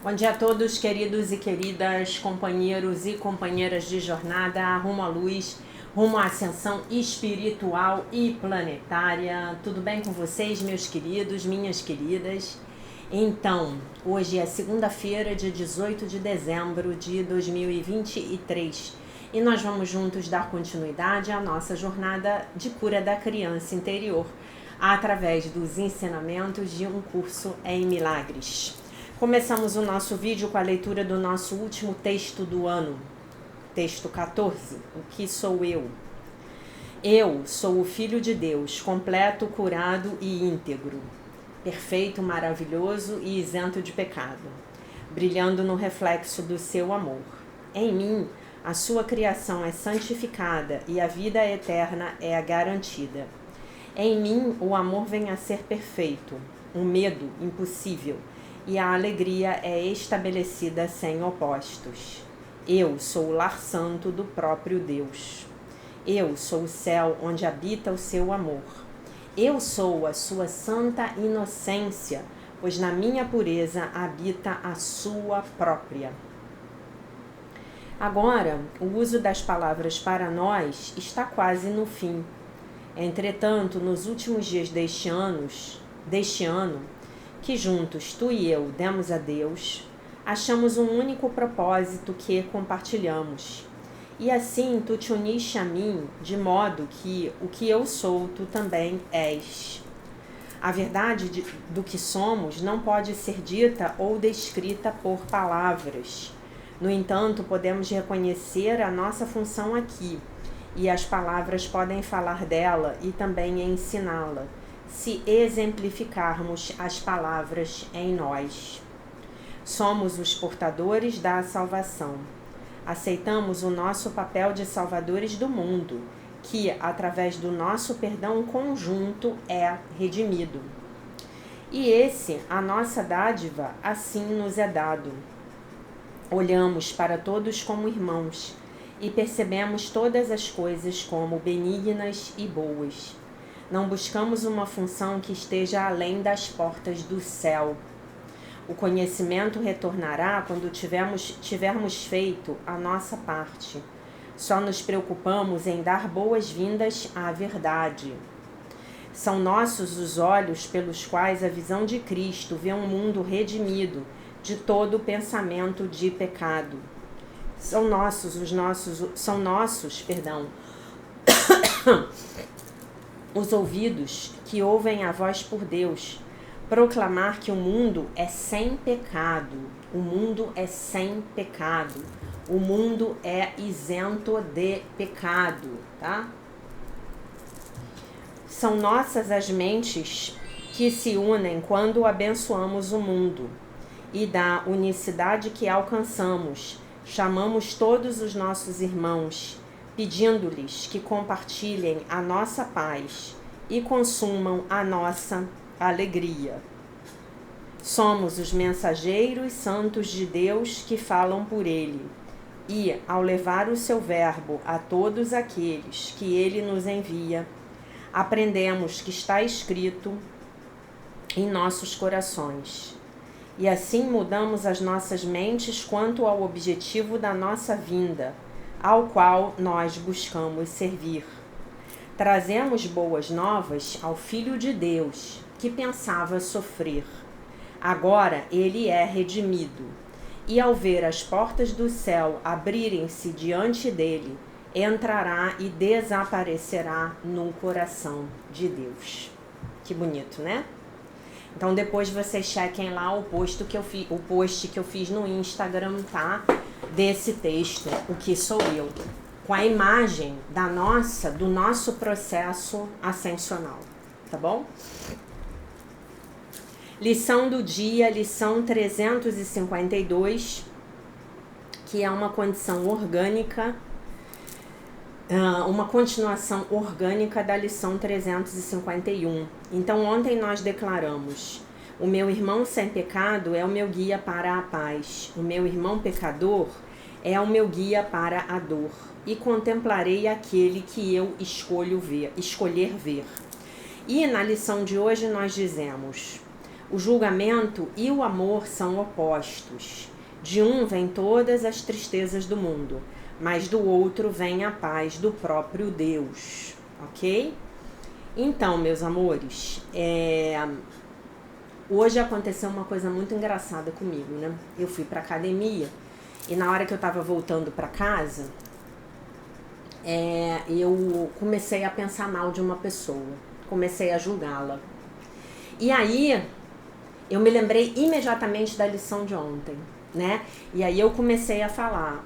Bom dia a todos, queridos e queridas, companheiros e companheiras de jornada rumo à luz, rumo à ascensão espiritual e planetária. Tudo bem com vocês, meus queridos, minhas queridas? Então, hoje é segunda-feira, dia 18 de dezembro de 2023, e nós vamos juntos dar continuidade à nossa jornada de cura da criança interior, através dos ensinamentos de um curso em milagres. Começamos o nosso vídeo com a leitura do nosso último texto do ano, texto 14, O que sou eu? Eu sou o Filho de Deus, completo, curado e íntegro, perfeito, maravilhoso e isento de pecado, brilhando no reflexo do seu amor. Em mim, a sua criação é santificada e a vida eterna é garantida. Em mim, o amor vem a ser perfeito, o medo impossível, e a alegria é estabelecida sem opostos. Eu sou o lar santo do próprio Deus. Eu sou o céu onde habita o seu amor. Eu sou a sua santa inocência, pois na minha pureza habita a sua própria. Agora, o uso das palavras para nós está quase no fim. Entretanto, nos últimos dias deste ano, que juntos tu e eu demos a Deus, achamos um único propósito que compartilhamos. E assim tu te uniste a mim, de modo que o que eu sou, tu também és. A verdade do que somos não pode ser dita ou descrita por palavras. No entanto, podemos reconhecer a nossa função aqui, e as palavras podem falar dela e também ensiná-la, se exemplificarmos as palavras em nós. Somos os portadores da salvação. Aceitamos o nosso papel de salvadores do mundo, que, através do nosso perdão conjunto, é redimido. E esse, a nossa dádiva, assim nos é dado. Olhamos para todos como irmãos e percebemos todas as coisas como benignas e boas. Não buscamos uma função que esteja além das portas do céu. O conhecimento retornará quando tivermos feito a nossa parte. Só nos preocupamos em dar boas-vindas à verdade. São nossos os olhos pelos quais a visão de Cristo vê um mundo redimido de todo o pensamento de pecado. São nossos os ouvidos que ouvem a voz por Deus proclamar que o mundo é sem pecado, o mundo é sem pecado, o mundo é isento de pecado, tá? São nossas as mentes que se unem quando abençoamos o mundo, e da unicidade que alcançamos, chamamos todos os nossos irmãos, pedindo-lhes que compartilhem a nossa paz e consumam a nossa alegria. Somos os mensageiros santos de Deus que falam por Ele, e, ao levar o seu verbo a todos aqueles que Ele nos envia, aprendemos que está escrito em nossos corações. E assim mudamos as nossas mentes quanto ao objetivo da nossa vinda, ao qual nós buscamos servir. Trazemos boas novas ao Filho de Deus, que pensava sofrer. Agora ele é redimido, e ao ver as portas do céu abrirem-se diante dele, entrará e desaparecerá no coração de Deus. Que bonito, né? Então depois vocês chequem lá o post que eu fiz no Instagram, tá? Desse texto, O que sou eu, com a imagem do nosso processo ascensional, tá bom? Lição do dia, lição 352, que é uma condição orgânica, uma continuação orgânica da lição 351. Então ontem nós declaramos: o meu irmão sem pecado é o meu guia para a paz. O meu irmão pecador é o meu guia para a dor. E contemplarei aquele que eu escolher ver. E na lição de hoje nós dizemos: O julgamento e o amor são opostos. De um vem todas as tristezas do mundo, mas do outro vem a paz do próprio Deus, ok? Então, meus amores, hoje aconteceu uma coisa muito engraçada comigo, né? Eu fui pra academia e na hora que eu tava voltando pra casa, eu comecei a pensar mal de uma pessoa, comecei a julgá-la. E aí, eu me lembrei imediatamente da lição de ontem, né? E aí eu comecei a falar,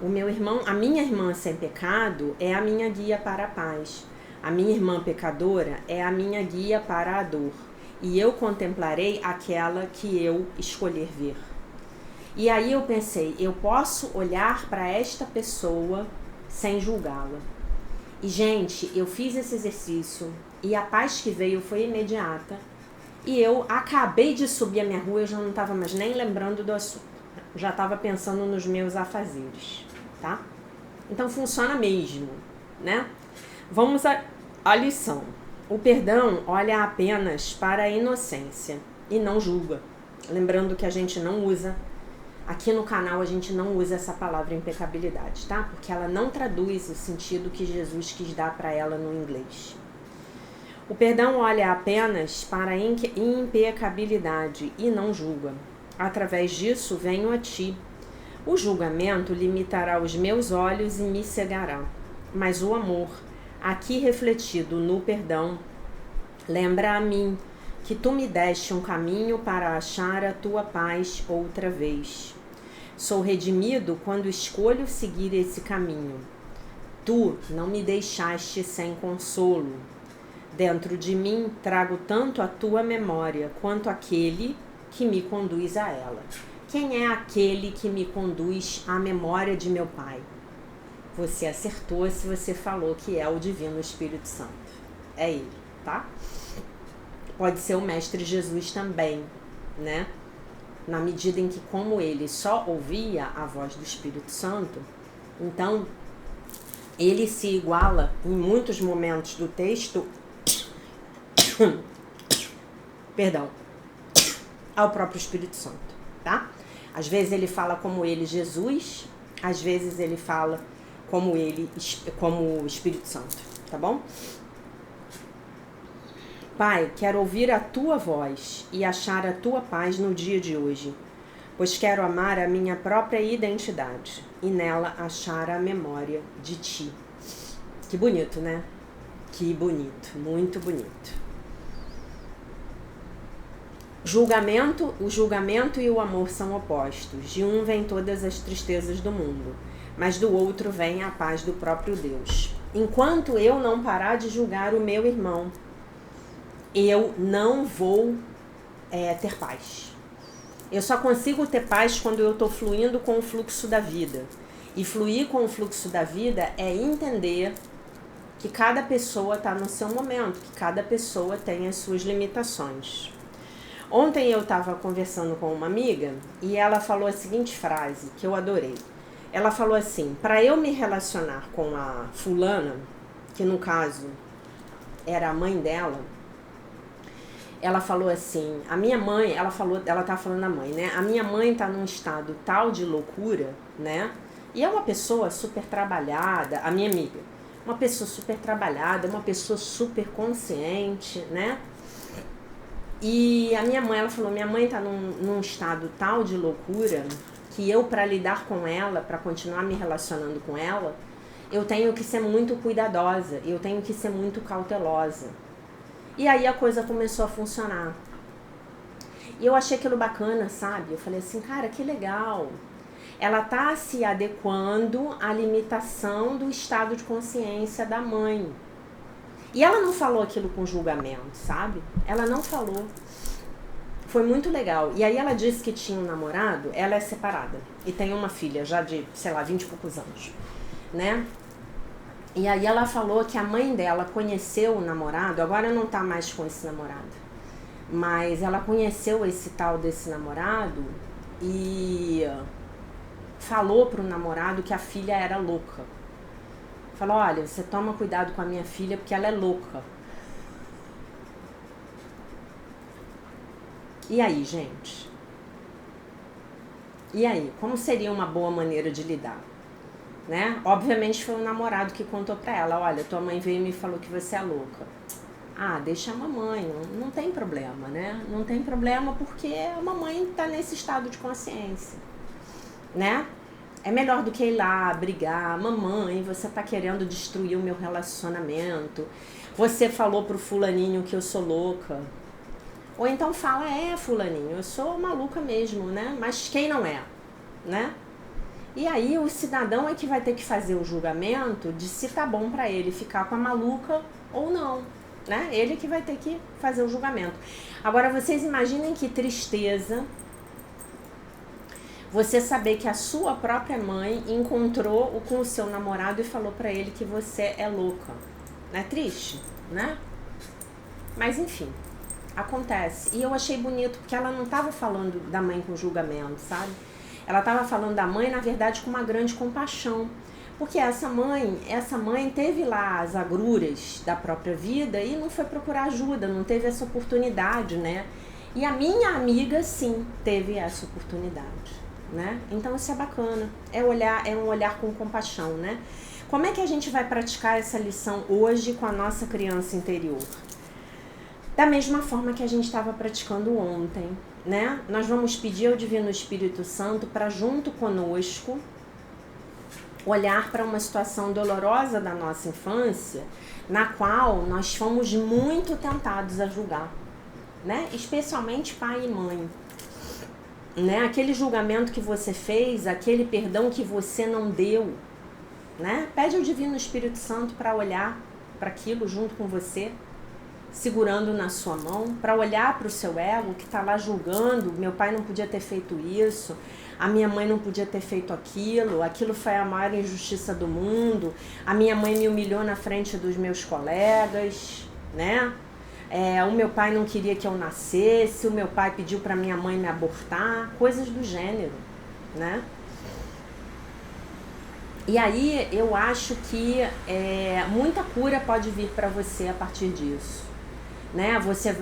a minha irmã sem pecado é a minha guia para a paz. A minha irmã pecadora é a minha guia para a dor. E eu contemplarei aquela que eu escolher ver. E aí eu pensei, eu posso olhar para esta pessoa sem julgá-la. E, gente, eu fiz esse exercício e a paz que veio foi imediata. E eu acabei de subir a minha rua, eu já não estava mais nem lembrando do assunto. Já estava pensando nos meus afazeres, tá? Então funciona mesmo, né? Vamos à lição. O perdão olha apenas para a inocência e não julga. Lembrando que a gente não usa, aqui no canal a gente não usa essa palavra impecabilidade, tá? Porque ela não traduz o sentido que Jesus quis dar para ela no inglês. O perdão olha apenas para a impecabilidade e não julga. Através disso venho a ti. O julgamento limitará os meus olhos e me cegará. Mas o amor, aqui refletido no perdão, lembra a mim que tu me deste um caminho para achar a tua paz outra vez. Sou redimido quando escolho seguir esse caminho. Tu não me deixaste sem consolo. Dentro de mim trago tanto a tua memória quanto aquele que me conduz a ela. Quem é aquele que me conduz à memória de meu Pai? Você acertou se você falou que é o Divino Espírito Santo. É ele, tá? Pode ser o Mestre Jesus também, né? Na medida em que, como ele só ouvia a voz do Espírito Santo, então ele se iguala em muitos momentos do texto perdão, ao próprio Espírito Santo, tá? Às vezes ele fala como ele, Jesus, às vezes ele fala como ele, como o Espírito Santo, tá bom? Pai, quero ouvir a tua voz e achar a tua paz no dia de hoje, pois quero amar a minha própria identidade e nela achar a memória de ti. Que bonito, né? Que bonito, muito bonito. O julgamento e o amor são opostos. De um vem todas as tristezas do mundo, mas do outro vem a paz do próprio Deus. Enquanto eu não parar de julgar o meu irmão, eu não vou ter paz. Eu só consigo ter paz quando eu estou fluindo com o fluxo da vida. E fluir com o fluxo da vida é entender que cada pessoa está no seu momento, que cada pessoa tem as suas limitações. Ontem eu estava conversando com uma amiga e ela falou a seguinte frase, que eu adorei. Ela falou assim, para eu me relacionar com a fulana, que no caso era a mãe dela, ela falou assim, a minha mãe, ela tá falando da mãe, né? A minha mãe tá num estado tal de loucura, né? E é uma pessoa super trabalhada, a minha amiga, uma pessoa super trabalhada, uma pessoa super consciente, né? E a minha mãe, ela falou, minha mãe tá num estado tal de loucura que eu, para lidar com ela, para continuar me relacionando com ela, eu tenho que ser muito cuidadosa, eu tenho que ser muito cautelosa. E aí a coisa começou a funcionar. E eu achei aquilo bacana, sabe? Eu falei assim, cara, que legal. Ela tá se adequando à limitação do estado de consciência da mãe. E ela não falou aquilo com julgamento, sabe? Ela não falou. Foi muito legal. E aí ela disse que tinha um namorado, ela é separada. E tem uma filha já de, 20 e poucos anos, né? E aí ela falou que a mãe dela conheceu o namorado, agora não tá mais com esse namorado. Mas ela conheceu esse tal desse namorado e falou pro namorado que a filha era louca. Falou, olha, você toma cuidado com a minha filha porque ela é louca. E aí, gente? E aí? Como seria uma boa maneira de lidar? Né? Obviamente foi o namorado que contou pra ela, olha, tua mãe veio e me falou que você é louca. Ah, deixa a mamãe, não tem problema, né? Não tem problema porque a mamãe tá nesse estado de consciência, né? É melhor do que ir lá brigar, mamãe, você tá querendo destruir o meu relacionamento, você falou pro fulaninho que eu sou louca. Ou então fala, fulaninho, eu sou maluca mesmo, né? Mas quem não é, né? E aí o cidadão é que vai ter que fazer o julgamento de se tá bom pra ele ficar com a maluca ou não, né? Ele que vai ter que fazer o julgamento. Agora vocês imaginem que tristeza você saber que a sua própria mãe encontrou com o seu namorado e falou pra ele que você é louca. Não é triste, né? Mas enfim, acontece. E eu achei bonito porque ela não tava falando da mãe com julgamento, sabe? Ela estava falando da mãe, na verdade, com uma grande compaixão. Porque essa mãe teve lá as agruras da própria vida e não foi procurar ajuda, não teve essa oportunidade, né? E a minha amiga, sim, teve essa oportunidade, né? Então isso é bacana, é um olhar com compaixão, né? Como é que a gente vai praticar essa lição hoje com a nossa criança interior? Da mesma forma que a gente estava praticando ontem, né? Nós vamos pedir ao Divino Espírito Santo para junto conosco olhar para uma situação dolorosa da nossa infância, na qual nós fomos muito tentados a julgar, né? Especialmente pai e mãe, né? Aquele julgamento que você fez, aquele perdão que você não deu, né? Pede ao Divino Espírito Santo para olhar para aquilo junto com você, segurando na sua mão, para olhar para o seu ego que está lá julgando, meu pai não podia ter feito isso, a minha mãe não podia ter feito aquilo foi a maior injustiça do mundo, a minha mãe me humilhou na frente dos meus colegas, né? O meu pai não queria que eu nascesse, o meu pai pediu para minha mãe me abortar, coisas do gênero, né? E aí eu acho que muita cura pode vir para você a partir disso, né? Você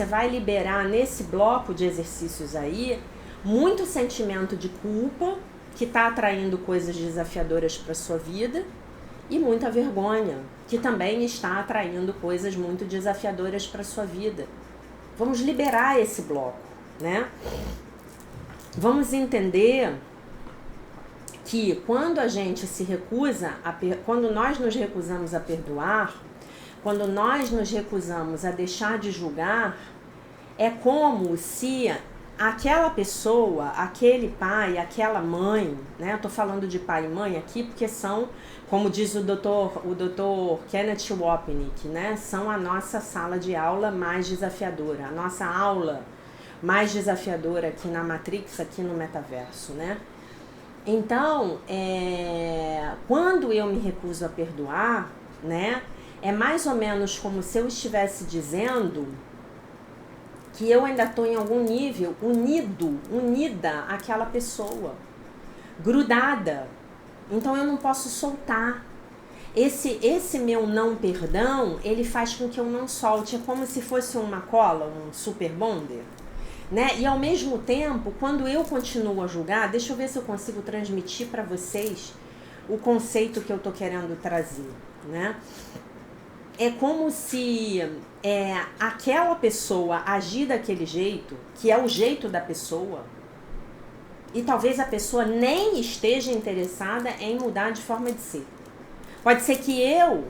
vai liberar nesse bloco de exercícios aí muito sentimento de culpa que está atraindo coisas desafiadoras para sua vida e muita vergonha que também está atraindo coisas muito desafiadoras para sua vida. Vamos liberar esse bloco, né? Vamos entender que quando a gente se recusa, quando nós nos recusamos a perdoar, quando nós nos recusamos a deixar de julgar, é como se aquela pessoa, aquele pai, aquela mãe, né? Eu tô falando de pai e mãe aqui porque são, como diz o Dr. Kenneth Wapnick, né? São a nossa sala de aula mais desafiadora, a nossa aula mais desafiadora aqui na Matrix, aqui no metaverso, né? Então, quando eu me recuso a perdoar, né? É mais ou menos como se eu estivesse dizendo que eu ainda estou em algum nível unida àquela pessoa, grudada. Então eu não posso soltar. Esse meu não perdão, ele faz com que eu não solte. É como se fosse uma cola, um super bonder, né? E ao mesmo tempo, quando eu continuo a julgar, deixa eu ver se eu consigo transmitir para vocês o conceito que eu estou querendo trazer, né? É como se aquela pessoa agir daquele jeito, que é o jeito da pessoa, e talvez a pessoa nem esteja interessada em mudar de forma de ser. Pode ser que eu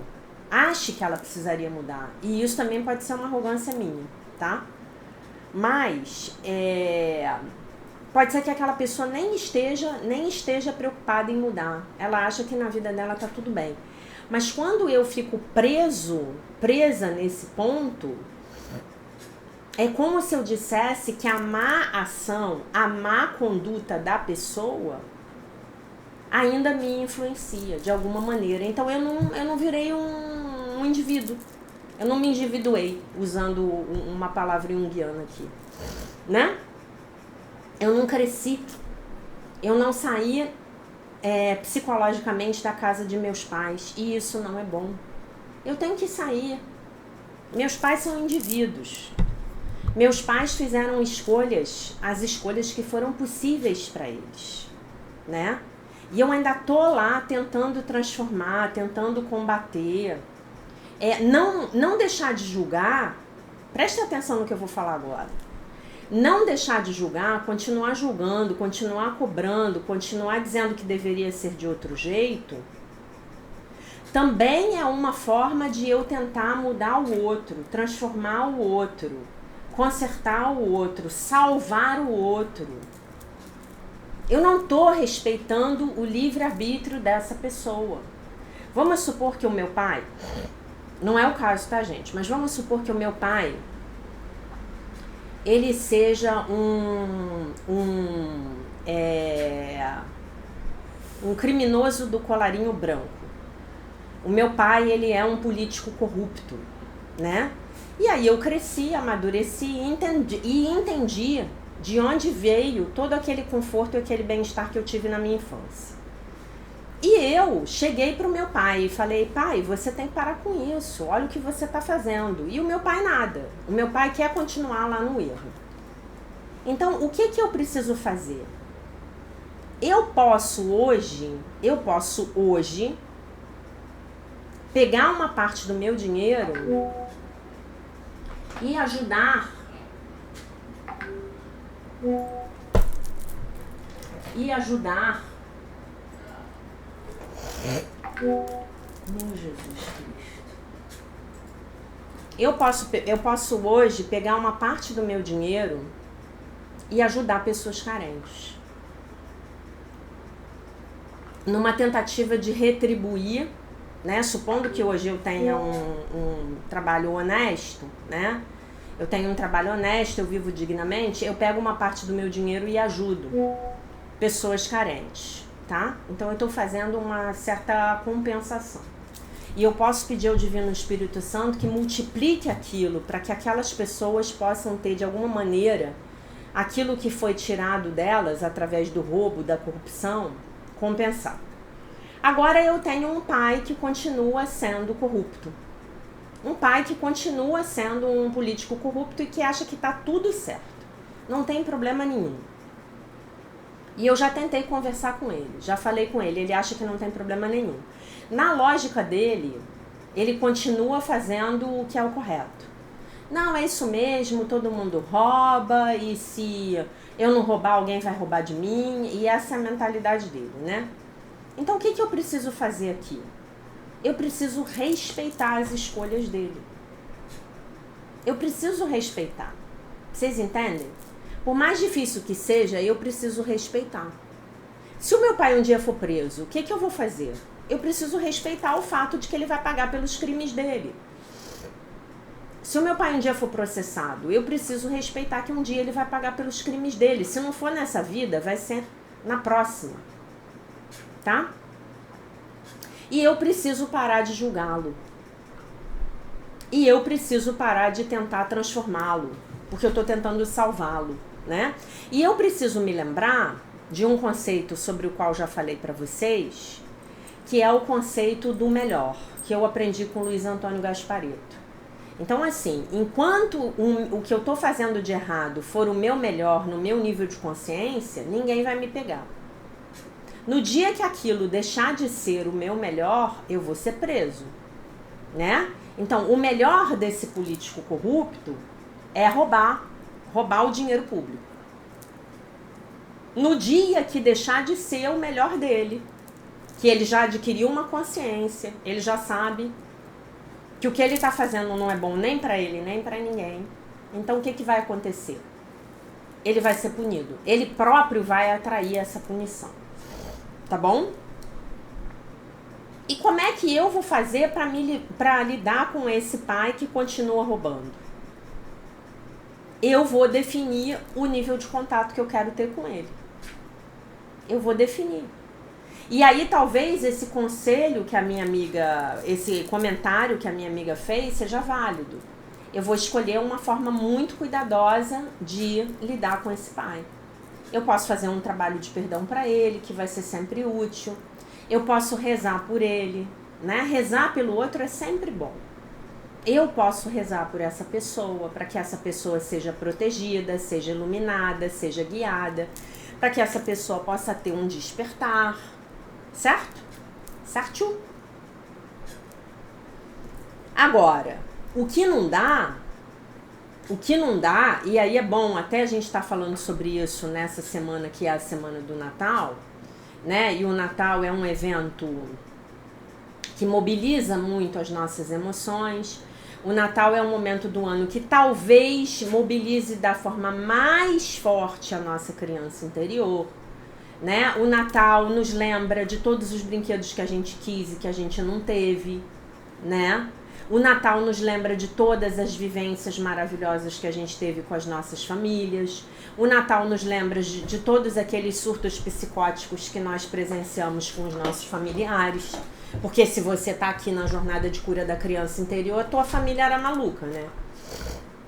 ache que ela precisaria mudar, e isso também pode ser uma arrogância minha, tá? Mas pode ser que aquela pessoa nem esteja preocupada em mudar. Ela acha que na vida dela tá tudo bem. Mas quando eu fico presa nesse ponto, é como se eu dissesse que a má ação, a má conduta da pessoa ainda me influencia de alguma maneira. Então eu não virei um indivíduo. Eu não me individuei, usando uma palavra junguiana aqui, né? Eu não cresci. Eu não saí psicologicamente da casa de meus pais, e isso não é bom. Eu tenho que sair. Meus pais são indivíduos. Meus pais fizeram escolhas, as escolhas que foram possíveis para eles, né? E eu ainda tô lá tentando transformar, tentando combater. Não deixar de julgar, preste atenção no que eu vou falar agora. Não deixar de julgar, continuar julgando, continuar cobrando, continuar dizendo que deveria ser de outro jeito, também é uma forma de eu tentar mudar o outro, transformar o outro, consertar o outro, salvar o outro. Eu não estou respeitando o livre-arbítrio dessa pessoa. Vamos supor que o meu pai, não é o caso, tá, gente? Mas vamos supor que o meu pai, ele seja um criminoso do colarinho branco. O meu pai, ele é um político corrupto, né? E aí eu cresci, amadureci e entendi de onde veio todo aquele conforto e aquele bem-estar que eu tive na minha infância. E eu cheguei pro meu pai e falei, pai, você tem que parar com isso, olha o que você tá fazendo. E o meu pai nada, o meu pai quer continuar lá no erro. Então, o que eu preciso fazer? Eu posso hoje pegar uma parte do meu dinheiro e ajudar meu Jesus Cristo. Eu posso hoje pegar uma parte do meu dinheiro e ajudar pessoas carentes. Numa tentativa de retribuir, né? Supondo que hoje eu tenha um trabalho honesto, né? Eu tenho um trabalho honesto, eu vivo dignamente, eu pego uma parte do meu dinheiro e ajudo pessoas carentes, tá? Então eu estou fazendo uma certa compensação. E eu posso pedir ao Divino Espírito Santo que multiplique aquilo para que aquelas pessoas possam ter de alguma maneira aquilo que foi tirado delas através do roubo, da corrupção, compensar. Agora eu tenho um pai que continua sendo corrupto. Um pai que continua sendo um político corrupto e que acha que está tudo certo. Não tem problema nenhum. E eu já tentei conversar com ele, já falei com ele, ele acha que não tem problema nenhum. Na lógica dele, ele continua fazendo o que é o correto. Não, é isso mesmo, todo mundo rouba, e se eu não roubar, alguém vai roubar de mim, e essa é a mentalidade dele, né? Então, o que eu preciso fazer aqui? Eu preciso respeitar as escolhas dele. Eu preciso respeitar. Vocês entendem? Por mais difícil que seja, eu preciso respeitar. Se o meu pai um dia for preso, o que eu vou fazer? Eu preciso respeitar o fato de que ele vai pagar pelos crimes dele. Se o meu pai um dia for processado, eu preciso respeitar que um dia ele vai pagar pelos crimes dele. Se não for nessa vida, vai ser na próxima. Tá? E eu preciso parar de julgá-lo. E eu preciso parar de tentar transformá-lo, porque eu estou tentando salvá-lo, né? E eu preciso me lembrar de um conceito sobre o qual já falei para vocês, que é o conceito do melhor, que eu aprendi com Luiz Antônio Gasparetto. Então, assim, enquanto o que eu estou fazendo de errado for o meu melhor no meu nível de consciência, ninguém vai me pegar. No dia que aquilo deixar de ser o meu melhor, eu vou ser preso, né? Então, o melhor desse político corrupto é roubar o dinheiro público. No dia que deixar de ser o melhor dele, que ele já adquiriu uma consciência, ele já sabe que o que ele está fazendo não é bom nem para ele, nem para ninguém. Então, o que vai acontecer? Ele vai ser punido. Ele próprio vai atrair essa punição. Tá bom? E como é que eu vou fazer para lidar com esse pai que continua roubando? Eu vou definir o nível de contato que eu quero ter com ele. Eu vou definir. E aí talvez esse conselho que a minha amiga, esse comentário que a minha amiga fez seja válido. Eu vou escolher uma forma muito cuidadosa de lidar com esse pai. Eu posso fazer um trabalho de perdão para ele, que vai ser sempre útil. Eu posso rezar por ele, né? Rezar pelo outro é sempre bom. eu posso rezar por essa pessoa, para que essa pessoa seja protegida, seja iluminada, seja guiada, para que essa pessoa possa ter um despertar, certo? Certo? Agora, o que não dá, e aí é bom até a gente estar falando sobre isso nessa semana que é a semana do Natal, né? E o Natal é um evento que mobiliza muito as nossas emoções. O Natal é um momento do ano que talvez mobilize da forma mais forte a nossa criança interior, né? O Natal nos lembra de todos os brinquedos que a gente quis e que a gente não teve, né? O Natal nos lembra de todas as vivências maravilhosas que a gente teve com as nossas famílias. O Natal nos lembra de todos aqueles surtos psicóticos que nós presenciamos com os nossos familiares. Porque se você tá aqui na jornada de cura da criança interior, a tua família era maluca,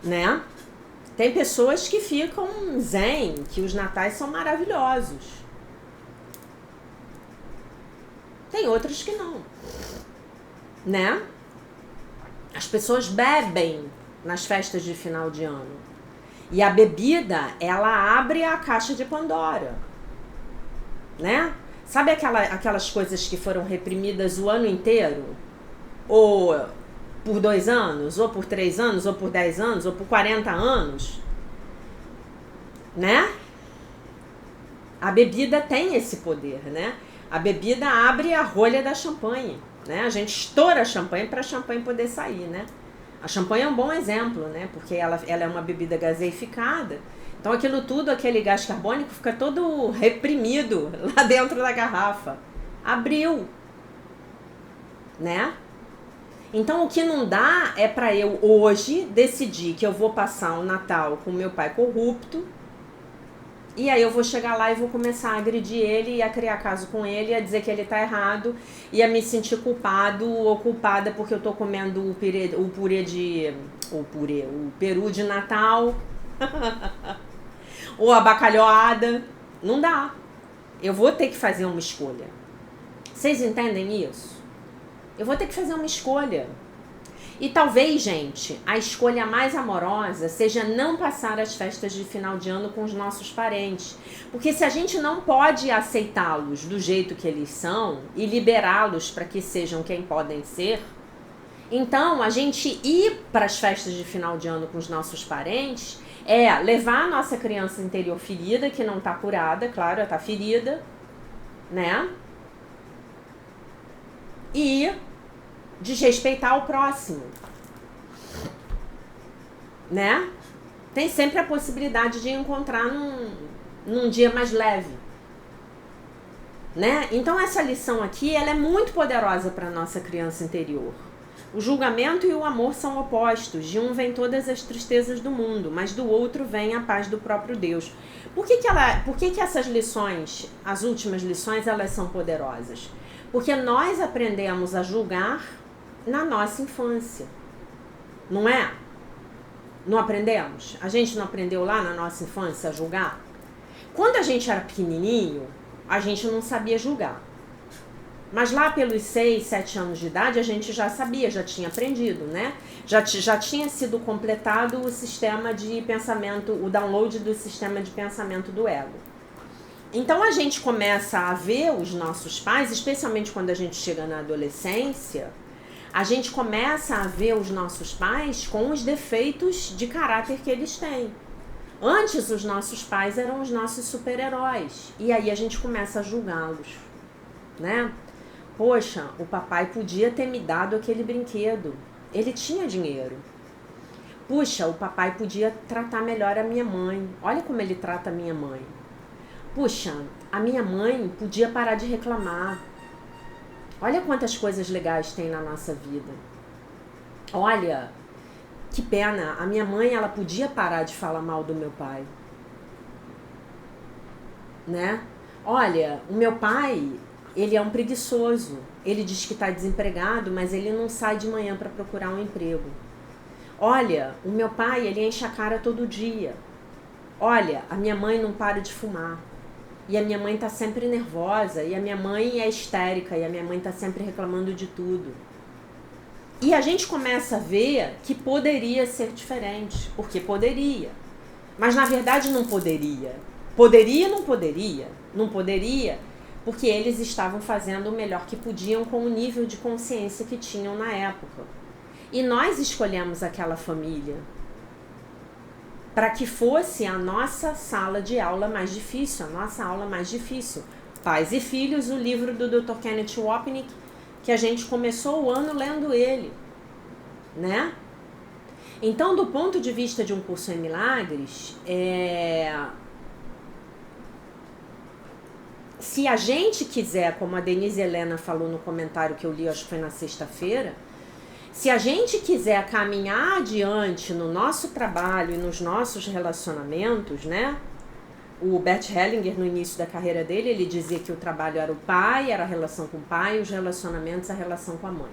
né? Tem pessoas que ficam zen, que os natais são maravilhosos. Tem outras que não, né? As pessoas bebem nas festas de final de ano. E a bebida, ela abre a caixa de Pandora, né? Sabe aquelas coisas que foram reprimidas o ano inteiro? Ou por 2 anos, ou por 3 anos, ou por 10 anos, ou por 40 anos? Né? A bebida tem esse poder, né? A bebida abre a rolha da champanhe, né? A gente estoura a champanhe para a champanhe poder sair, né? A champanhe é um bom exemplo, né? Porque ela é uma bebida gaseificada. Então aquilo tudo, aquele gás carbônico fica todo reprimido lá dentro da garrafa. Abriu, né? Então o que não dá é para eu hoje decidir que eu vou passar um Natal com meu pai corrupto, e aí eu vou chegar lá e vou começar a agredir ele e a criar caso com ele, a dizer que ele tá errado e a me sentir culpado ou culpada porque eu tô comendo o peru de Natal ou a bacalhoada. Não dá. Eu vou ter que fazer uma escolha. Vocês entendem isso? Eu vou ter que fazer uma escolha. E talvez, gente, a escolha mais amorosa seja não passar as festas de final de ano com os nossos parentes. Porque se a gente não pode aceitá-los do jeito que eles são e liberá-los para que sejam quem podem ser, então a gente ir para as festas de final de ano com os nossos parentes é levar a nossa criança interior ferida, que não está curada, claro, ela está ferida, né? E desrespeitar o próximo, né? Tem sempre a possibilidade de encontrar num dia mais leve, né? Então essa lição aqui, ela é muito poderosa para nossa criança interior. O julgamento e o amor são opostos. De um vem todas as tristezas do mundo, mas do outro vem a paz do próprio Deus. Por que essas lições, as últimas lições, elas são poderosas? Porque nós aprendemos a julgar na nossa infância, não é? Não aprendemos? A gente não aprendeu lá na nossa infância a julgar? Quando a gente era pequenininho, a gente não sabia julgar. Mas lá pelos 6, 7 anos de idade, a gente já sabia, já tinha aprendido, né? Já tinha sido completado o sistema de pensamento, o download do sistema de pensamento do ego. Então a gente começa a ver os nossos pais, especialmente quando a gente chega na adolescência, a gente começa a ver os nossos pais com os defeitos de caráter que eles têm. Antes, os nossos pais eram os nossos super-heróis. E aí a gente começa a julgá-los, né? Poxa, o papai podia ter me dado aquele brinquedo. Ele tinha dinheiro. Puxa, o papai podia tratar melhor a minha mãe. Olha como ele trata a minha mãe. Puxa, a minha mãe podia parar de reclamar. Olha quantas coisas legais tem na nossa vida. Olha, que pena, a minha mãe, ela podia parar de falar mal do meu pai. Né? Olha, o meu pai, ele é um preguiçoso. Ele diz que está desempregado, mas ele não sai de manhã para procurar um emprego. Olha, o meu pai, ele enche a cara todo dia. Olha, a minha mãe não para de fumar. E a minha mãe tá sempre nervosa, e a minha mãe é histérica, e a minha mãe tá sempre reclamando de tudo. E a gente começa a ver que poderia ser diferente, porque poderia. Mas na verdade não poderia. Poderia, não poderia. Não poderia, porque eles estavam fazendo o melhor que podiam com o nível de consciência que tinham na época. E nós escolhemos aquela família para que fosse a nossa sala de aula mais difícil, a nossa aula mais difícil. Pais e Filhos, o livro do Dr. Kenneth Wapnick, que a gente começou o ano lendo ele, né? Então, do ponto de vista de um curso em milagres, se a gente quiser, como a Denise Helena falou no comentário que eu li, acho que foi na sexta-feira, se a gente quiser caminhar adiante no nosso trabalho e nos nossos relacionamentos, né? O Bert Hellinger, no início da carreira dele, ele dizia que o trabalho era o pai, era a relação com o pai, os relacionamentos, a relação com a mãe.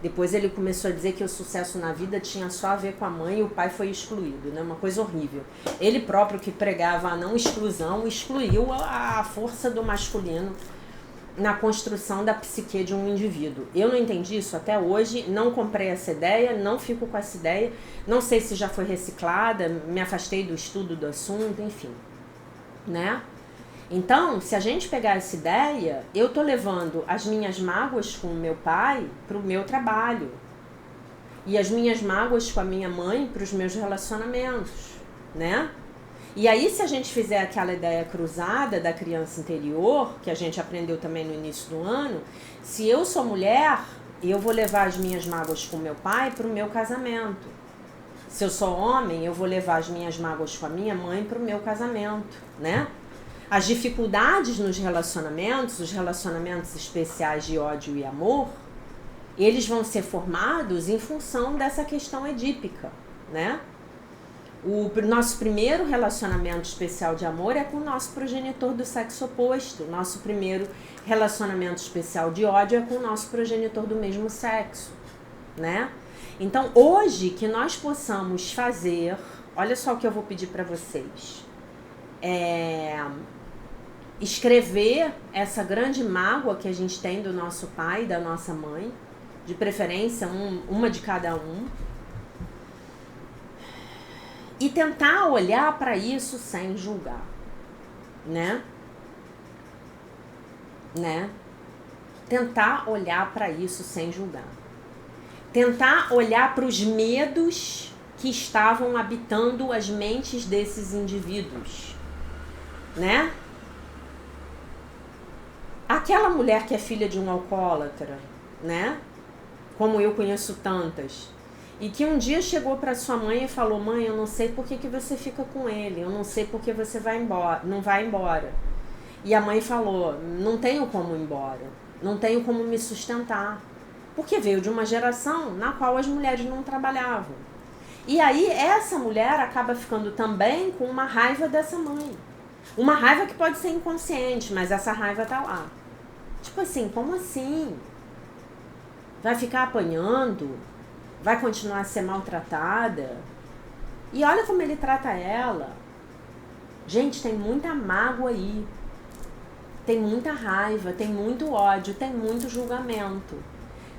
Depois ele começou a dizer que o sucesso na vida tinha só a ver com a mãe e o pai foi excluído, né? Uma coisa horrível. Ele próprio, que pregava a não exclusão, excluiu a força do masculino na construção da psique de um indivíduo. Eu não entendi isso até hoje, não comprei essa ideia, não fico com essa ideia, não sei se já foi reciclada, me afastei do estudo do assunto, enfim, né? Então, se a gente pegar essa ideia, eu tô levando as minhas mágoas com o meu pai para o meu trabalho e as minhas mágoas com a minha mãe para os meus relacionamentos, né? E aí, se a gente fizer aquela ideia cruzada da criança interior, que a gente aprendeu também no início do ano, se eu sou mulher, eu vou levar as minhas mágoas com meu pai para o meu casamento. Se eu sou homem, eu vou levar as minhas mágoas com a minha mãe para o meu casamento, né? As dificuldades nos relacionamentos, os relacionamentos especiais de ódio e amor, eles vão ser formados em função dessa questão edípica, né? O nosso primeiro relacionamento especial de amor é com o nosso progenitor do sexo oposto. O nosso primeiro relacionamento especial de ódio é com o nosso progenitor do mesmo sexo, né? Então, hoje, que nós possamos fazer... Olha só o que eu vou pedir para vocês. Escrever essa grande mágoa que a gente tem do nosso pai e da nossa mãe, de preferência uma de cada um, e tentar olhar para isso sem julgar, né? Tentar olhar para isso sem julgar. Tentar olhar para os medos que estavam habitando as mentes desses indivíduos, né? Aquela mulher que é filha de um alcoólatra, né? Como eu conheço tantas, e que um dia chegou para sua mãe e falou: mãe, eu não sei por que você fica com ele, eu não sei por que você vai embora, não vai embora. E a mãe falou: não tenho como ir embora, não tenho como me sustentar, porque veio de uma geração na qual as mulheres não trabalhavam. E aí essa mulher acaba ficando também com uma raiva dessa mãe. Uma raiva que pode ser inconsciente, mas essa raiva tá lá. Tipo assim, como assim? Vai ficar apanhando? Vai continuar a ser maltratada? E olha como ele trata ela. Gente, tem muita mágoa aí. Tem muita raiva, tem muito ódio, tem muito julgamento.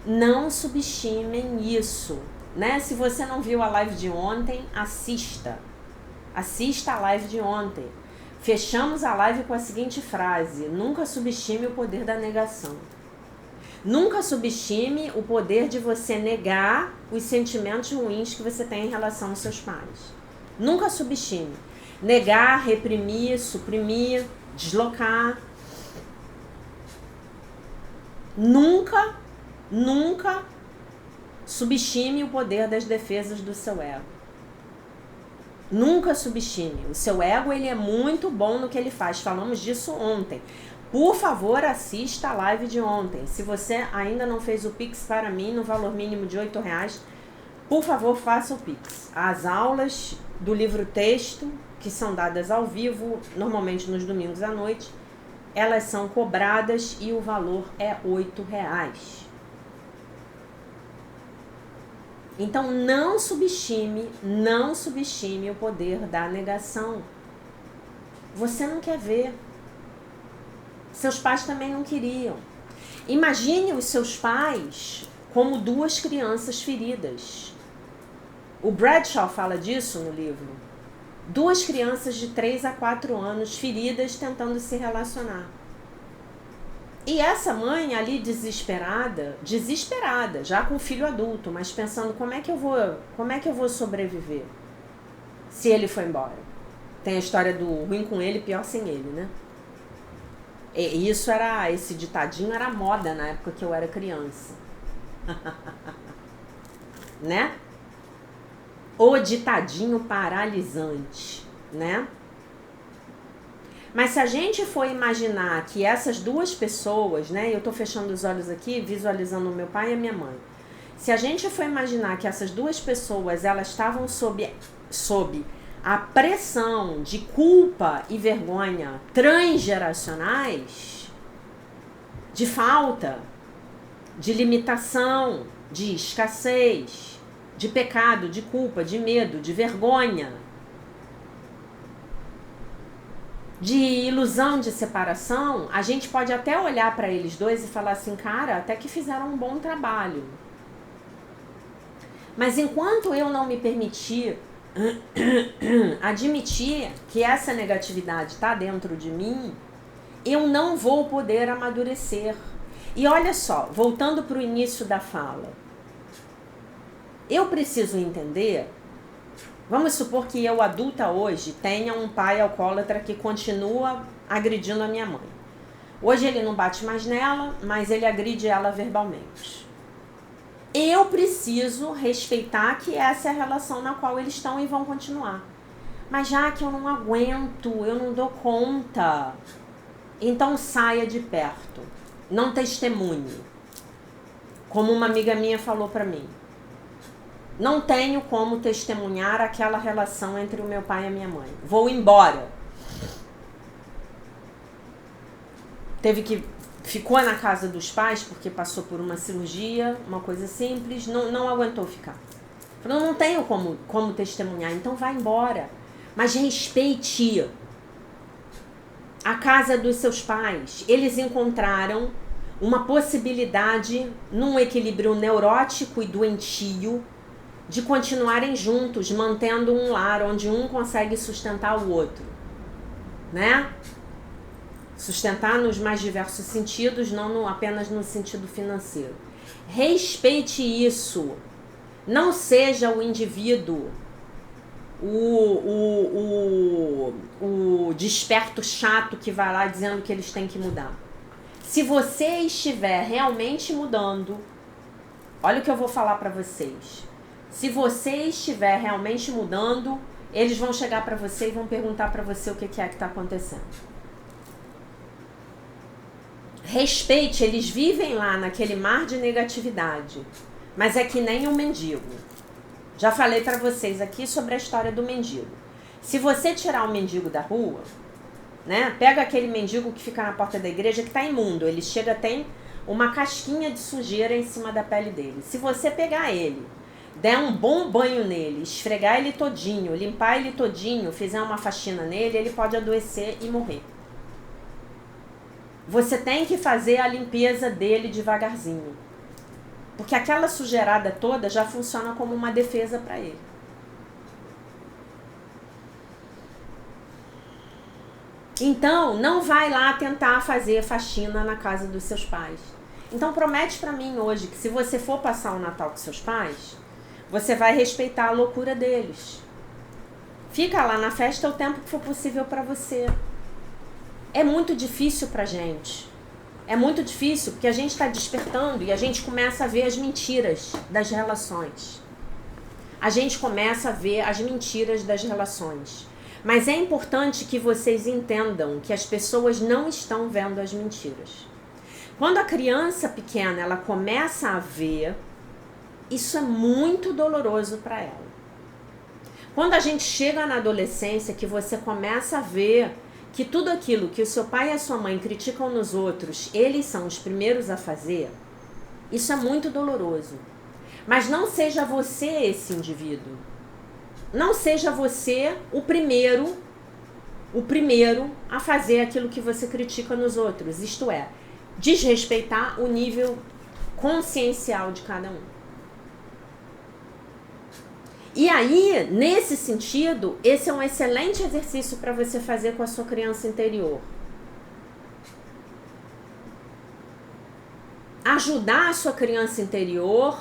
Não subestimem isso, né? Se você não viu a live de ontem, assista. Assista a live de ontem. Fechamos a live com a seguinte frase: nunca subestime o poder da negação. Nunca subestime o poder de você negar os sentimentos ruins que você tem em relação aos seus pais. Nunca subestime. Negar, reprimir, suprimir, deslocar. Nunca subestime o poder das defesas do seu ego. Nunca subestime. O seu ego, ele é muito bom no que ele faz. Falamos disso ontem. Por favor, assista a live de ontem. Se você ainda não fez o Pix para mim, no valor mínimo de R$8, por favor, faça o Pix. As aulas do livro texto, que são dadas ao vivo, normalmente nos domingos à noite, elas são cobradas e o valor é R$8. Então, não subestime o poder da negação. Você não quer ver. Seus pais também não queriam. Imagine os seus pais como duas crianças feridas. O Bradshaw fala disso no livro. Duas crianças de 3 a 4 anos feridas tentando se relacionar. E essa mãe ali desesperada, já com o filho adulto, mas pensando como é que eu vou sobreviver se ele for embora. Tem a história do ruim com ele, pior sem ele, né? E esse ditadinho era moda na época que eu era criança. Né? O ditadinho paralisante, né? Mas se a gente for imaginar que essas duas pessoas, né? Eu tô fechando os olhos aqui, visualizando o meu pai e a minha mãe. Se a gente for imaginar que essas duas pessoas, elas estavam sob a pressão de culpa e vergonha transgeracionais, de falta, de limitação, de escassez, de pecado, de culpa, de medo, de vergonha, de ilusão de separação, a gente pode até olhar para eles dois e falar assim, cara, até que fizeram um bom trabalho. Mas enquanto eu não me permitir admitir que essa negatividade está dentro de mim, eu não vou poder amadurecer. E olha só, voltando para o início da fala, eu preciso entender, vamos supor que eu, adulta hoje, tenha um pai alcoólatra que continua agredindo a minha mãe. Hoje ele não bate mais nela, mas ele agride ela verbalmente. Eu preciso respeitar que essa é a relação na qual eles estão e vão continuar. Mas já que eu não aguento, eu não dou conta, então saia de perto. Não testemunhe. Como uma amiga minha falou para mim. Não tenho como testemunhar aquela relação entre o meu pai e a minha mãe. Vou embora. Ficou na casa dos pais porque passou por uma cirurgia, uma coisa simples, não aguentou ficar. Falou, não tenho como testemunhar, então vai embora. Mas respeite a casa dos seus pais. Eles encontraram uma possibilidade, num equilíbrio neurótico e doentio, de continuarem juntos, mantendo um lar onde um consegue sustentar o outro, né? Sustentar nos mais diversos sentidos, não apenas no sentido financeiro. Respeite isso. Não seja o indivíduo, o desperto chato que vai lá dizendo que eles têm que mudar. Se você estiver realmente mudando, olha o que eu vou falar para vocês. Se você estiver realmente mudando, eles vão chegar para você e vão perguntar para você o que é que está acontecendo. Respeite, eles vivem lá naquele mar de negatividade, mas é que nem um mendigo. Já falei para vocês aqui sobre a história do mendigo. Se você tirar o mendigo da rua, né, pega aquele mendigo que fica na porta da igreja que está imundo, ele chega, tem uma casquinha de sujeira em cima da pele dele. Se você pegar ele, der um bom banho nele, esfregar ele todinho, limpar ele todinho, fizer uma faxina nele, ele pode adoecer e morrer. Você tem que fazer a limpeza dele devagarzinho. Porque aquela sujeirada toda já funciona como uma defesa para ele. Então, não vai lá tentar fazer faxina na casa dos seus pais. Então, promete para mim hoje que se você for passar o Natal com seus pais, você vai respeitar a loucura deles. Fica lá na festa o tempo que for possível para você. É muito difícil pra gente. É muito difícil porque a gente está despertando e a gente começa a ver as mentiras das relações. A gente começa a ver as mentiras das relações. Mas é importante que vocês entendam que as pessoas não estão vendo as mentiras. Quando a criança pequena ela começa a ver, isso é muito doloroso para ela. Quando a gente chega na adolescência, que você começa a ver que tudo aquilo que o seu pai e a sua mãe criticam nos outros, eles são os primeiros a fazer, isso é muito doloroso. Mas não seja você esse indivíduo. Não seja você o primeiro a fazer aquilo que você critica nos outros. Isto é, desrespeitar o nível consciencial de cada um. E aí, nesse sentido, esse é um excelente exercício para você fazer com a sua criança interior. Ajudar a sua criança interior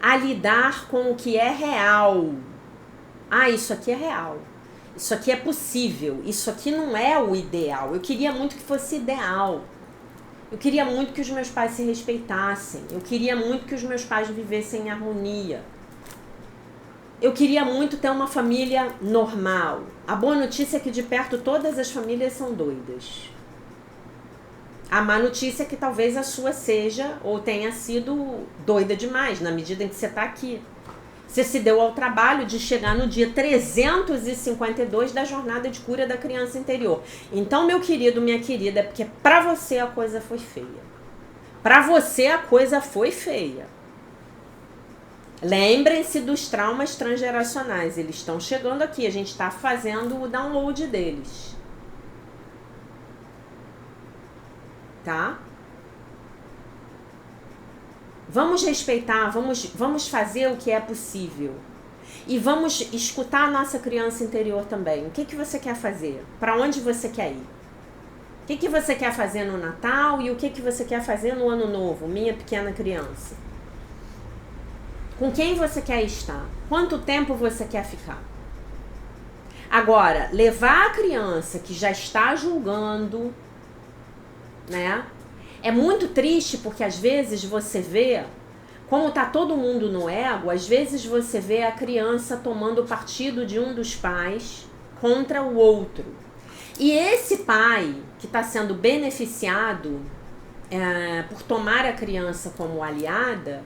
a lidar com o que é real. Ah, isso aqui é real. Isso aqui é possível. Isso aqui não é o ideal. Eu queria muito que fosse ideal. Eu queria muito que os meus pais se respeitassem. Eu queria muito que os meus pais vivessem em harmonia. Eu queria muito ter uma família normal. A boa notícia é que de perto todas as famílias são doidas. A má notícia é que talvez a sua seja ou tenha sido doida demais, na medida em que você está aqui. Você se deu ao trabalho de chegar no dia 352 da jornada de cura da criança interior. Então, meu querido, minha querida, é porque para você a coisa foi feia. Para você a coisa foi feia. Lembrem-se dos traumas transgeracionais. Eles estão chegando aqui. A gente está fazendo o download deles. Tá? Vamos respeitar, vamos fazer o que é possível. E vamos escutar a nossa criança interior também. O que você quer fazer? Para onde você quer ir? O que você quer fazer no Natal e o que você quer fazer no Ano Novo, minha pequena criança? Com quem você quer estar? Quanto tempo você quer ficar? Agora, levar a criança que já está julgando, né? É muito triste porque às vezes você vê, como tá todo mundo no ego, às vezes você vê a criança tomando partido de um dos pais contra o outro. E esse pai que está sendo beneficiado por tomar a criança como aliada,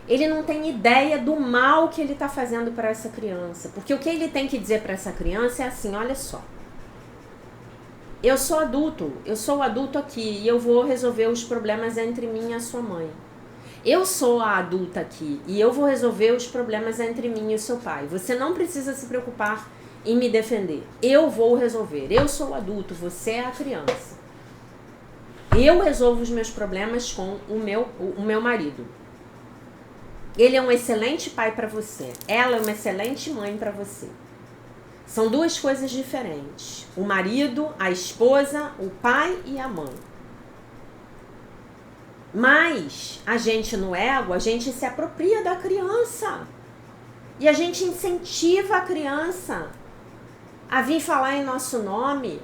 ele não tem ideia do mal que ele está fazendo para essa criança. Porque o que ele tem que dizer para essa criança é assim, olha só. Eu sou o adulto aqui e eu vou resolver os problemas entre mim e a sua mãe. Eu sou a adulta aqui e eu vou resolver os problemas entre mim e o seu pai. Você não precisa se preocupar em me defender. Eu vou resolver. Eu sou o adulto, você é a criança. Eu resolvo os meus problemas com o meu marido. Ele é um excelente pai para você. Ela é uma excelente mãe para você. São duas coisas diferentes. O marido, a esposa, o pai e a mãe. Mas a gente no ego, a gente se apropria da criança. E a gente incentiva a criança a vir falar em nosso nome.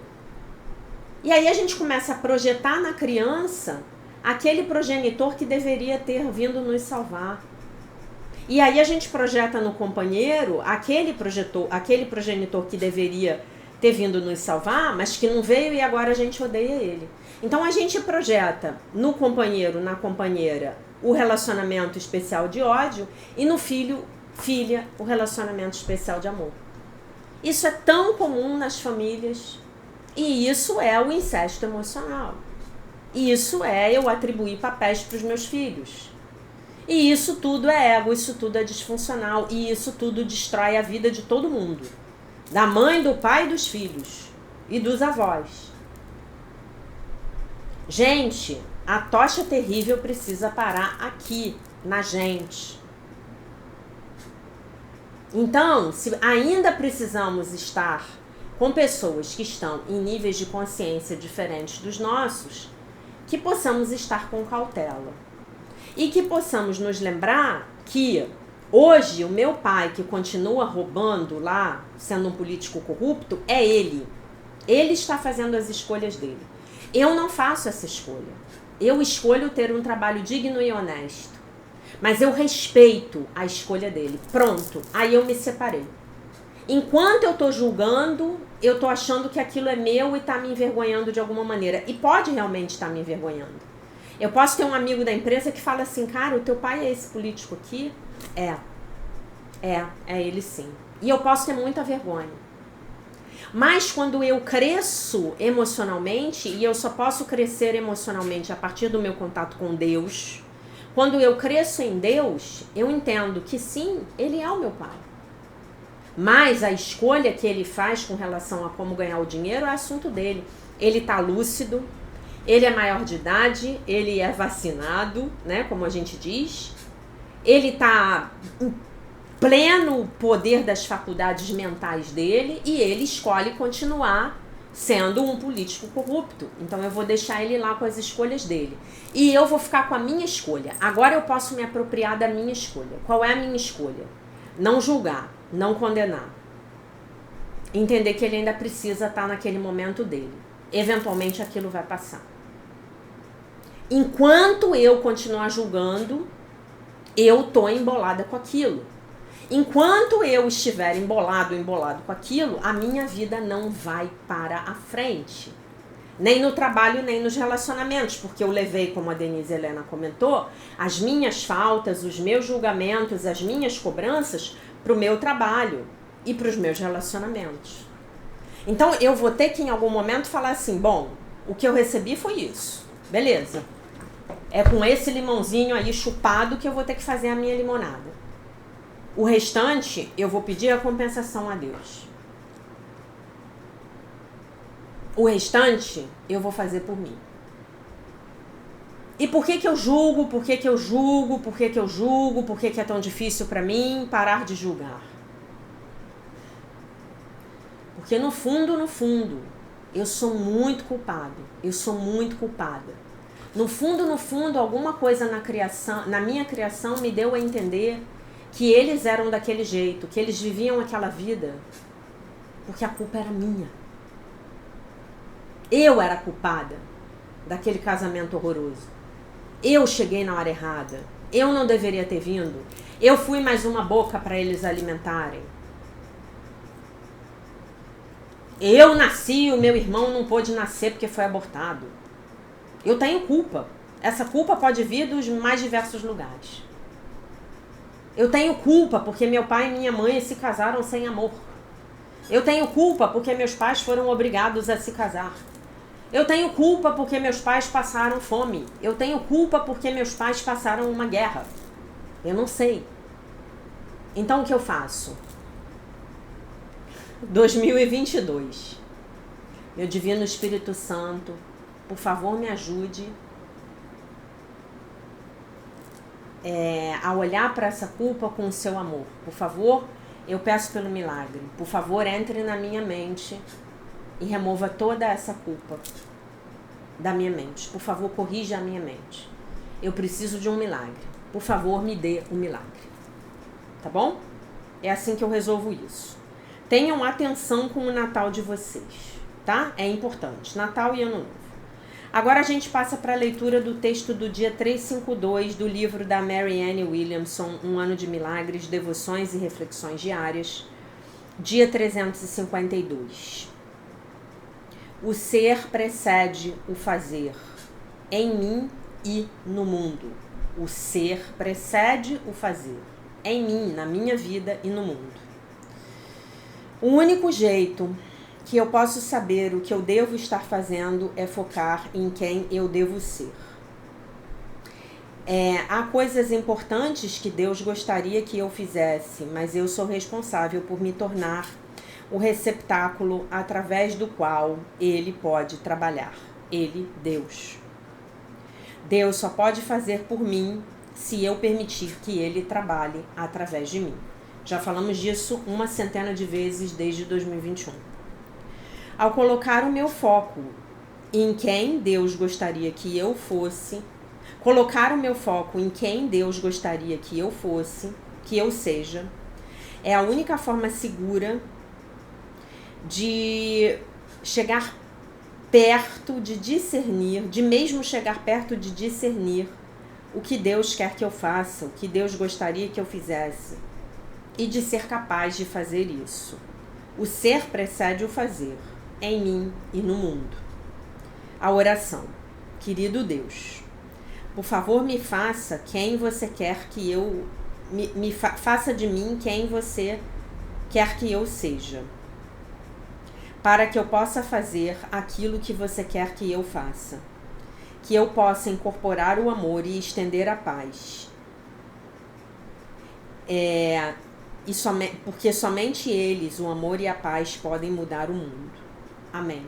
E aí a gente começa a projetar na criança aquele progenitor que deveria ter vindo nos salvar. E aí a gente projeta no companheiro aquele progenitor que deveria ter vindo nos salvar, mas que não veio e agora a gente odeia ele. Então a gente projeta no companheiro, na companheira, o relacionamento especial de ódio e no filho, filha, o relacionamento especial de amor. Isso é tão comum nas famílias e isso é o incesto emocional. Isso é eu atribuir papéis para os meus filhos. E isso tudo é ego, isso tudo é disfuncional e isso tudo destrói a vida de todo mundo. Da mãe, do pai e dos filhos. E dos avós. Gente, a tocha terrível precisa parar aqui, na gente. Então, se ainda precisamos estar com pessoas que estão em níveis de consciência diferentes dos nossos, que possamos estar com cautela. E que possamos nos lembrar que hoje o meu pai que continua roubando lá, sendo um político corrupto, é ele. Ele está fazendo as escolhas dele. Eu não faço essa escolha. Eu escolho ter um trabalho digno e honesto. Mas eu respeito a escolha dele. Pronto, aí eu me separei. Enquanto eu estou julgando, eu estou achando que aquilo é meu e está me envergonhando de alguma maneira. E pode realmente estar me envergonhando. Eu posso ter um amigo da empresa que fala assim, cara, o teu pai é esse político aqui? É ele sim. E eu posso ter muita vergonha. Mas quando eu cresço emocionalmente, e eu só posso crescer emocionalmente a partir do meu contato com Deus, quando eu cresço em Deus, eu entendo que sim, ele é o meu pai. Mas a escolha que ele faz com relação a como ganhar o dinheiro é assunto dele. Ele está lúcido. Ele é maior de idade, ele é vacinado, né, como a gente diz. Ele está em pleno poder das faculdades mentais dele e ele escolhe continuar sendo um político corrupto. Então eu vou deixar ele lá com as escolhas dele. E eu vou ficar com a minha escolha. Agora eu posso me apropriar da minha escolha. Qual é a minha escolha? Não julgar, não condenar. Entender que ele ainda precisa estar naquele momento dele. Eventualmente aquilo vai passar. Enquanto eu continuar julgando, eu tô embolada com aquilo. Enquanto eu estiver embolado com aquilo, a minha vida não vai para a frente. Nem no trabalho, nem nos relacionamentos, porque eu levei, como a Denise Helena comentou, as minhas faltas, os meus julgamentos, as minhas cobranças para o meu trabalho e para os meus relacionamentos. Então eu vou ter que em algum momento falar assim, bom, o que eu recebi foi isso, beleza. É com esse limãozinho aí chupado que eu vou ter que fazer a minha limonada. O restante, eu vou pedir a compensação a Deus. O restante, eu vou fazer por mim. E por que que eu julgo? Por que que eu julgo? Por que que eu julgo? Por que que é tão difícil para mim parar de julgar? Porque no fundo, eu sou muito culpado. Eu sou muito culpada. No fundo, alguma coisa na minha criação me deu a entender que eles eram daquele jeito, que eles viviam aquela vida, porque a culpa era minha. Eu era culpada daquele casamento horroroso. Eu cheguei na hora errada. Eu não deveria ter vindo. Eu fui mais uma boca para eles alimentarem. Eu nasci e o meu irmão não pôde nascer porque foi abortado. Eu tenho culpa. Essa culpa pode vir dos mais diversos lugares. Eu tenho culpa porque meu pai e minha mãe se casaram sem amor. Eu tenho culpa porque meus pais foram obrigados a se casar. Eu tenho culpa porque meus pais passaram fome. Eu tenho culpa porque meus pais passaram uma guerra. Eu não sei. Então o que eu faço? 2022. Meu Divino Espírito Santo, por favor, me ajude a olhar para essa culpa com o seu amor. Por favor, eu peço pelo milagre. Por favor, entre na minha mente e remova toda essa culpa da minha mente. Por favor, corrija a minha mente. Eu preciso de um milagre. Por favor, me dê um milagre. Tá bom? É assim que eu resolvo isso. Tenham atenção com o Natal de vocês, tá? É importante. Natal e Ano Novo. Agora a gente passa para a leitura do texto do dia 352 do livro da Marianne Williamson, Um Ano de Milagres, Devoções e Reflexões Diárias, dia 352. O ser precede o fazer, em mim e no mundo. O ser precede o fazer, em mim, na minha vida e no mundo. O único jeito que eu posso saber o que eu devo estar fazendo é focar em quem eu devo ser. Há coisas importantes que Deus gostaria que eu fizesse, mas eu sou responsável por me tornar o receptáculo através do qual Ele pode trabalhar. Ele, Deus. Deus só pode fazer por mim se eu permitir que Ele trabalhe através de mim. Já falamos disso 100 de vezes desde 2021. Ao colocar o meu foco em quem Deus gostaria que eu fosse, colocar o meu foco em quem Deus gostaria que eu fosse, que eu seja, é a única forma segura de chegar perto de discernir, de mesmo chegar perto de discernir o que Deus quer que eu faça, o que Deus gostaria que eu fizesse, e de ser capaz de fazer isso. O ser precede o fazer, em mim e no mundo. A oração. Querido Deus, por favor, me faça quem você quer que eu... faça de mim quem você quer que eu seja, para que eu possa fazer aquilo que você quer que eu faça, que eu possa incorporar o amor e estender a paz. Porque somente eles, o amor e a paz, podem mudar o mundo. Amém.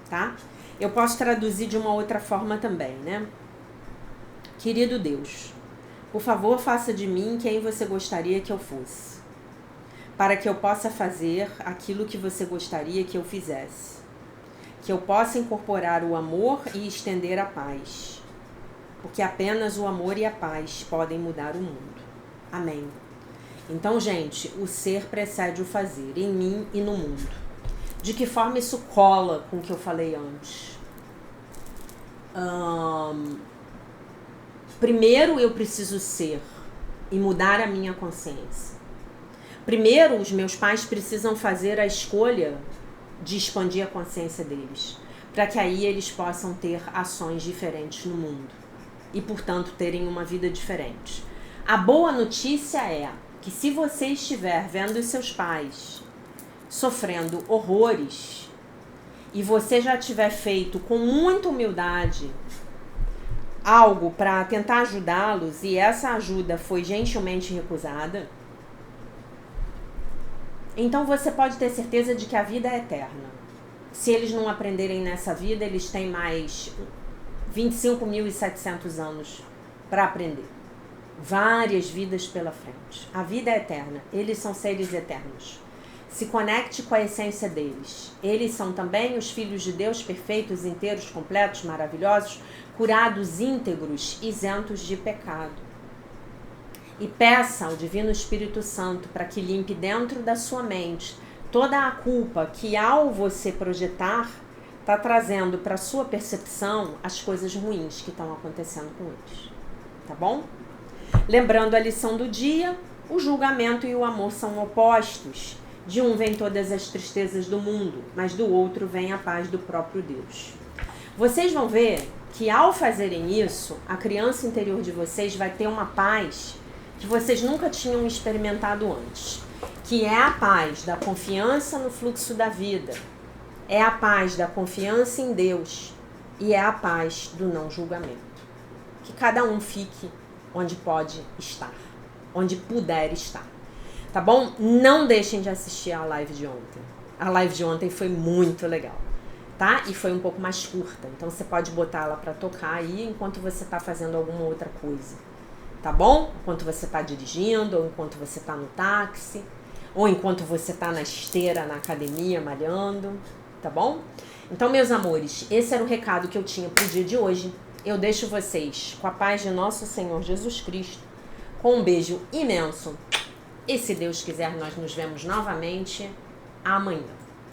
Tá? Eu posso traduzir de uma outra forma também, né? Querido Deus, por favor, faça de mim quem você gostaria que eu fosse, para que eu possa fazer aquilo que você gostaria que eu fizesse, que eu possa incorporar o amor e estender a paz, porque apenas o amor e a paz podem mudar o mundo. Amém. Então, gente, o ser precede o fazer, em mim e no mundo. De que forma isso cola com o que eu falei antes? Primeiro eu preciso ser e mudar a minha consciência. Primeiro, os meus pais precisam fazer a escolha de expandir a consciência deles, para que aí eles possam ter ações diferentes no mundo e, portanto, terem uma vida diferente. A boa notícia é que se você estiver vendo os seus pais sofrendo horrores e você já tiver feito com muita humildade algo para tentar ajudá-los e essa ajuda foi gentilmente recusada, então você pode ter certeza de que a vida é eterna. Se eles não aprenderem nessa vida, eles têm mais 25.700 anos para aprender. Várias vidas pela frente. A vida é eterna. Eles são seres eternos. Se conecte com a essência deles. Eles são também os filhos de Deus perfeitos, inteiros, completos, maravilhosos, curados, íntegros, isentos de pecado. E peça ao Divino Espírito Santo para que limpe dentro da sua mente toda a culpa que, ao você projetar, está trazendo para a sua percepção as coisas ruins que estão acontecendo com eles. Tá bom? Lembrando a lição do dia, o julgamento e o amor são opostos. De um vem todas as tristezas do mundo, mas do outro vem a paz do próprio Deus. Vocês vão ver que, ao fazerem isso, a criança interior de vocês vai ter uma paz que vocês nunca tinham experimentado antes, que é a paz da confiança no fluxo da vida, é a paz da confiança em Deus e é a paz do não julgamento. Que cada um fique onde pode estar, onde puder estar, tá bom? Não deixem de assistir a live de ontem. A live de ontem foi muito legal, tá? E foi um pouco mais curta, então você pode botar ela para tocar aí enquanto você tá fazendo alguma outra coisa. Tá bom? Enquanto você está dirigindo, ou enquanto você está no táxi, ou enquanto você está na esteira, na academia, malhando, tá bom? Então, meus amores, esse era o recado que eu tinha pro dia de hoje. Eu deixo vocês com a paz de nosso Senhor Jesus Cristo, com um beijo imenso. E se Deus quiser, nós nos vemos novamente amanhã.